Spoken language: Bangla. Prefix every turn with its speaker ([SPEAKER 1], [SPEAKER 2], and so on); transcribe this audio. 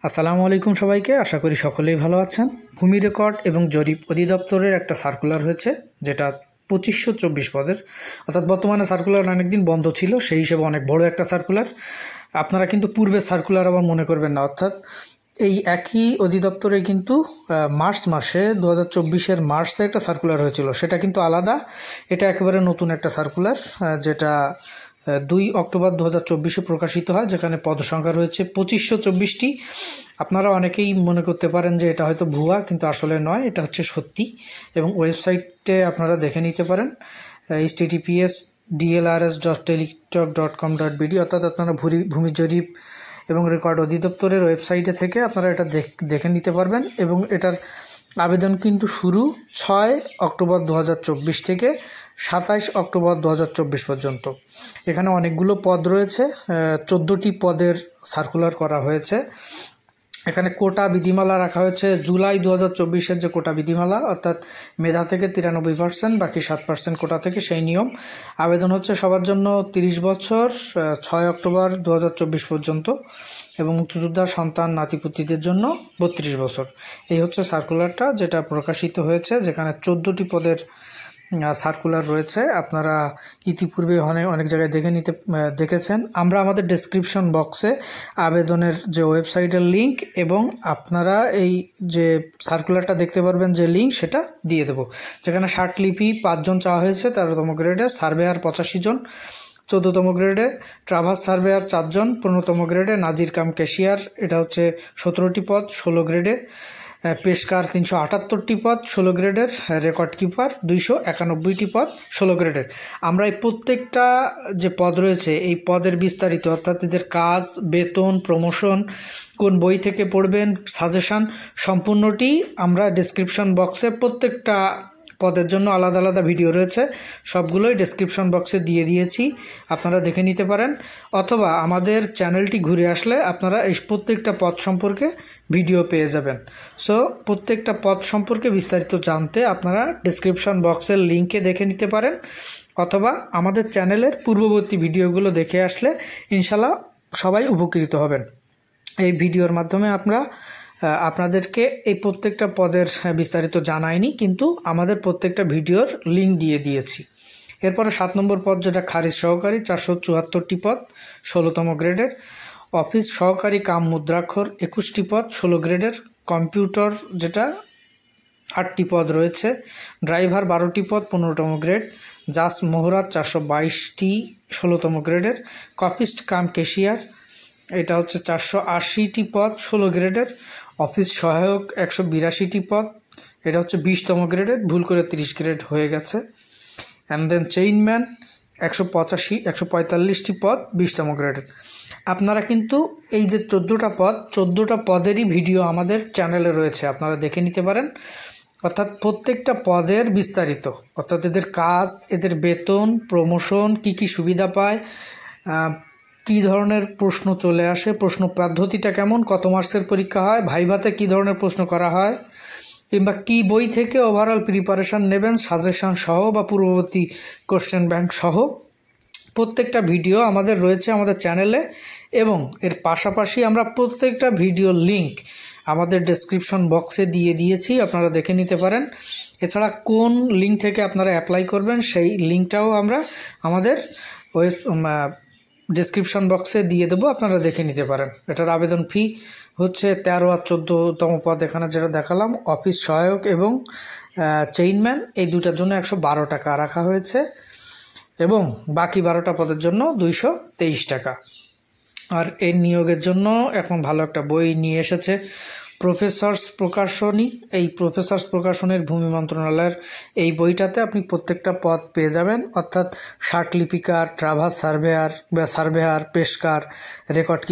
[SPEAKER 1] আসসালামু আলাইকুম সবাইকে। আশা করি সকলেই ভালো আছেন। ভূমি রেকর্ড এবং জরিপ অধিদপ্তরের একটা সার্কুলার হয়েছে, যেটা 2524 পদের, অর্থাৎ বর্তমানে সার্কুলার অনেকদিন বন্ধ ছিল, সেই হিসেবে অনেক বড় একটা সার্কুলার। আপনারা কিন্তু পূর্বে সার্কুলার আবার মনে করবেন না, অর্থাৎ এই একই অধিদপ্তরে কিন্তু মার্চ মাসে 2024-এর মার্চে একটা সার্কুলার হয়েছিল, সেটা কিন্তু আলাদা। এটা একেবারে নতুন একটা সার্কুলার, যেটা 2 অক্টোবর 2024-এ প্রকাশিত হয়, যেখানে পদ সংখ্যা রয়েছে 2524টি। আপনারা অনেকেই মনে করতে পারেন যে এটা হয়তো ভুয়া, কিন্তু আসলে নয়, এটা হচ্ছে সত্যি। এবং ওয়েবসাইটে আপনারা দেখে নিতে পারেন, https://dlrs.teletalk.com.bd, অর্থাৎ আপনারা ভূমি জরিপ এবং রেকর্ড অধিদপ্তরের ওয়েবসাইটে থেকে আপনারা এটা দেখে নিতে পারবেন। এবং এটার আবেদন কিন্তু শুরু 6 অক্টোবর 2024 থেকে 27 অক্টোবর 2024 পর্যন্ত। এখানে অনেকগুলো পদ রয়েছে, 14টি পদের সার্কুলার করা হয়েছে। এখানে কোটা বিধিমালা রাখা হয়েছে জুলাই 2024-এর যে কোটা বিধিমালা, অর্থাৎ মেধা থেকে 93%, বাকি 7% কোটা থেকে, সেই নিয়ম। আবেদন হচ্ছে সবার জন্য 30 বছর, 6 অক্টোবর 2024 পর্যন্ত, এবং মুক্তিযোদ্ধার সন্তান নাতিপুতিদের জন্য 32 বছর। এই হচ্ছে সার্কুলারটা, যেটা প্রকাশিত হয়েছে, যেখানে 14টি পদের সার্কুলার রয়েছে। আপনারা ইতিপূর্বে অনেক জায়গায় দেখেছেন। আমরা আমাদের ডেসক্রিপশন বক্সে আবেদনের যে ওয়েবসাইটের লিঙ্ক এবং আপনারা এই যে সার্কুলারটা দেখতে পারবেন যে লিঙ্ক, সেটা দিয়ে দেব। যেখানে ষাটলিপি 5 জন চাওয়া হয়েছে, 13তম গ্রেডে, সার্ভেয়ার 85 জন, 14তম গ্রেডে ট্রাভার্স সার্ভেয়ার 4 জন, 15তম গ্রেডে নাজির কাম ক্যাশিয়ার, এটা হচ্ছে 17টি পদ 16 গ্রেডে, পেশকার 378টি পদ 16 গ্রেডের, রেকর্ড কিপার 291টি পদ 16 গ্রেডের। আমরা এই প্রত্যেকটা যে পদ রয়েছে, এই পদের বিস্তারিত, অর্থাৎ এদের কাজ, বেতন, প্রমোশন, কোন বই থেকে পড়বেন, সাজেশান, সম্পূর্ণটি আমরা ডেসক্রিপশন বক্সে, প্রত্যেকটা পদের জন্য আলাদা আলাদা ভিডিও রয়েছে, সবগুলোই ডেসক্রিপশন বক্সে দিয়ে দিয়েছি, আপনারা দেখে নিতে পারেন। অথবা আমাদের চ্যানেলটি ঘুরে আসলে আপনারা এই প্রত্যেকটা পদ সম্পর্কে ভিডিও পেয়ে যাবেন। সো প্রত্যেকটা পদ সম্পর্কে বিস্তারিত জানতে আপনারা ডেসক্রিপশন বক্সের লিঙ্কে দেখে নিতে পারেন, অথবা আমাদের চ্যানেলের পূর্ববর্তী ভিডিওগুলো দেখে আসলে ইনশাল্লাহ সবাই উপকৃত হবেন। এই ভিডিওর মাধ্যমে আপনাদেরকে এই প্রত্যেকটা পদের বিস্তারিত জানাইনি, কিন্তু আমাদের প্রত্যেকটা ভিডিওর লিঙ্ক দিয়ে দিয়েছি। এরপরে 7 নম্বর পদ, যেটা খারিজ সহকারী, 474টি পদ 16তম গ্রেডের, অফিস সহকারী কাম মুদ্রাক্ষর 21টি পদ 16 গ্রেডের, কম্পিউটার যেটা 8টি পদ রয়েছে, ড্রাইভার 12টি পদ 15তম গ্রেড, জাস মোহরাত 422টি 16তম গ্রেডের, কপিস্ট কাম ক্যাশিয়ার, এটা হচ্ছে 480টি পদ 16 গ্রেডের, অফিস সহায়ক 182টি পদ, এটা হচ্ছে 20তম গ্রেডের, ভুল করে 30 গ্রেড হয়ে গেছে। অ্যান্ড দেন চেইনম্যান 145টি পদ 20তম গ্রেডের। আপনারা কিন্তু এই যে 14টা পদেরই ভিডিও আমাদের চ্যানেলে রয়েছে, আপনারা দেখে নিতে পারেন। অর্থাৎ প্রত্যেকটা পদের বিস্তারিত, অর্থাৎ এদের কাজ, এদের বেতন, প্রমোশন, কি সুবিধা পায়, কী ধরনের প্রশ্ন চলে আসে, প্রশ্ন পদ্ধতিটা কেমন, কত মার্কসের পরীক্ষা হয়, ভাইভাতে কী ধরনের প্রশ্ন করা হয়, কিংবা কী বই থেকে ওভারঅল প্রিপারেশান নেবেন, সাজেশান সহ বা পূর্ববর্তী কোশ্চেন ব্যাংক সহ, প্রত্যেকটা ভিডিও আমাদের রয়েছে আমাদের চ্যানেলে। এবং এর পাশাপাশি আমরা প্রত্যেকটা ভিডিওর লিঙ্ক আমাদের ডেসক্রিপশন বক্সে দিয়ে দিয়েছি, আপনারা দেখে নিতে পারেন। এছাড়া কোন লিঙ্ক থেকে আপনারা অ্যাপ্লাই করবেন, সেই লিঙ্কটাও আমরা আমাদের ডেসক্রিপশন বক্সে দিয়ে দেবো, আপনারা দেখে নিতে পারেন। এটার আবেদন ফি হচ্ছে 13 আর 14তম পদ এখানে যেটা দেখালাম, অফিস সহায়ক এবং চেইনম্যান, এই দুটার জন্য 112 টাকা রাখা হয়েছে, এবং বাকি 12টা পদের জন্য 223 টাকা। আর এর নিয়োগের জন্য এখন ভালো একটা বই নিয়ে এসেছে প্রফেসর্স প্রকাশনী। এই প্রফেসর্স প্রকাশনের ভূমি মন্ত্রণালয়ের এই বইটাতে আপনি প্রত্যেকটা পদ পেয়ে যাবেন, অর্থাৎ ষাটলিপিকার, ট্রাভার্স সার্ভেয়ার, পেশকার, রেকর্ড